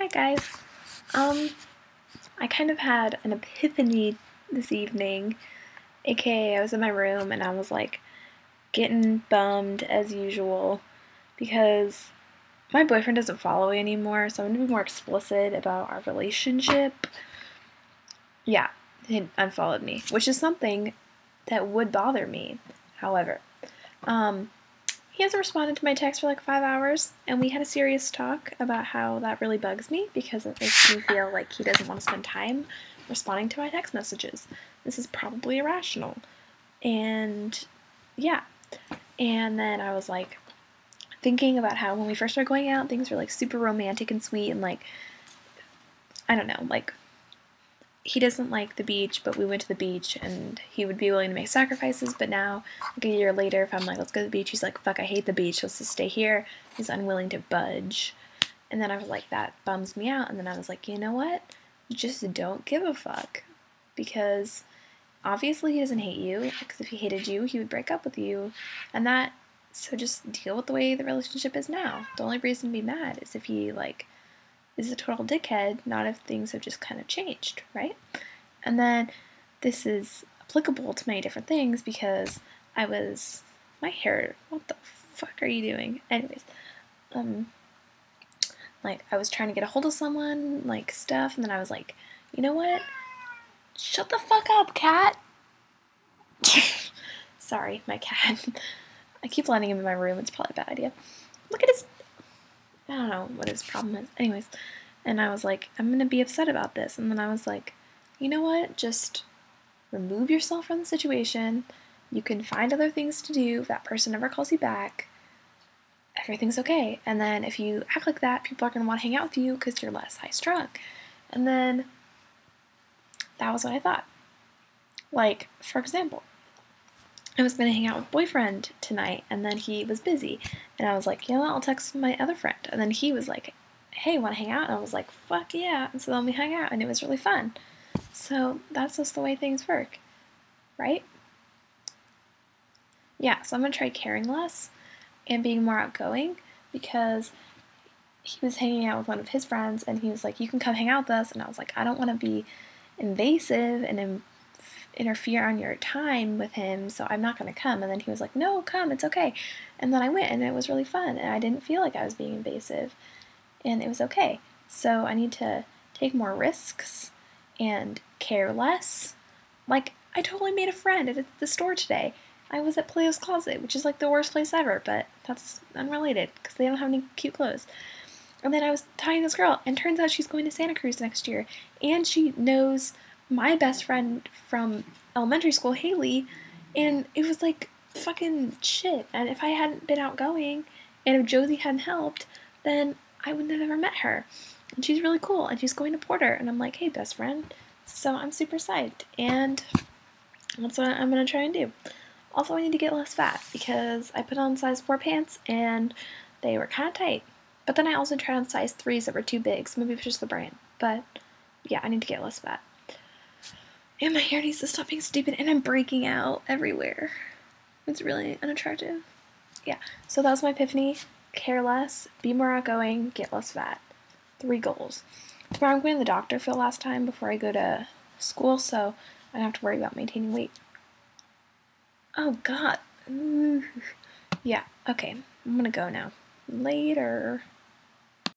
Hi guys. I kind of had an epiphany this evening, aka I was in my room and I was like getting bummed as usual because my boyfriend doesn't follow me anymore, so I'm gonna be more explicit about our relationship. Yeah, he unfollowed me, which is something that would bother me. However, um, he hasn't responded to my text for like 5 hours, and we had a serious talk about how that really bugs me because it makes me feel like he doesn't want to spend time responding to my text messages. This is probably irrational. And yeah. And then I was like thinking about how when we first started going out, things were like super romantic and sweet and like, I don't know, like he doesn't like the beach, but we went to the beach and he would be willing to make sacrifices. But now, like a year later, if I'm like, let's go to the beach, he's like, fuck, I hate the beach, let's just stay here. He's unwilling to budge. And then I was like, that bums me out. And then I was like, you know what? Just don't give a fuck. Because obviously he doesn't hate you, because if he hated you, he would break up with you. And that, so just deal with the way the relationship is now. The only reason to be mad is if he, like, is a total dickhead, not if things have just kind of changed, right? And then this is applicable to many different things because my hair, what the fuck are you doing? Anyways, like I was trying to get a hold of someone, like stuff, and then I was like, you know what? Shut the fuck up, cat. Sorry, my cat. I keep letting him in my room. It's probably a bad idea. Look at his, I don't know what his problem is. Anyways, and I was like, I'm gonna be upset about this. And then I was like, you know what? Just remove yourself from the situation. You can find other things to do. If that person never calls you back, everything's okay. And then if you act like that, people are gonna want to hang out with you because you're less high strung. And then that was what I thought. Like, for example, I was gonna hang out with boyfriend tonight, and then he was busy, and I was like, you know what? I'll text my other friend. And then he was like, hey, want to hang out? And I was like, fuck yeah. And so then we hung out, and it was really fun. So that's just the way things work, right? Yeah, so I'm gonna try caring less and being more outgoing because he was hanging out with one of his friends, and he was like, you can come hang out with us. And I was like, I don't want to be invasive and interfere on your time with him, so I'm not going to come. And then he was like, no, come, it's okay. And then I went, and it was really fun, and I didn't feel like I was being invasive, and it was okay. So I need to take more risks and care less. Like, I totally made a friend at the store today. I was at Plato's Closet, which is like the worst place ever, but that's unrelated because they don't have any cute clothes. And then I was talking to this girl, and turns out she's going to Santa Cruz next year, and she knows my best friend from elementary school, Haley, and it was like fucking shit. And if I hadn't been outgoing, and if Josie hadn't helped, then I wouldn't have ever met her. And she's really cool, and she's going to Porter, and I'm like, hey, best friend. So I'm super psyched, and that's what I'm gonna try and do. Also, I need to get less fat because I put on size 4 pants, and they were kind of tight. But then I also tried on size 3s that were too big, so maybe it's just the brand. But yeah, I need to get less fat. And my hair needs to stop being stupid, and I'm breaking out everywhere. It's really unattractive. Yeah, so that was my epiphany. Care less, be more outgoing, get less fat. 3 goals. Tomorrow I'm going to the doctor for the last time before I go to school, so I don't have to worry about maintaining weight. Oh god. Ooh. Yeah, okay. I'm gonna go now. Later.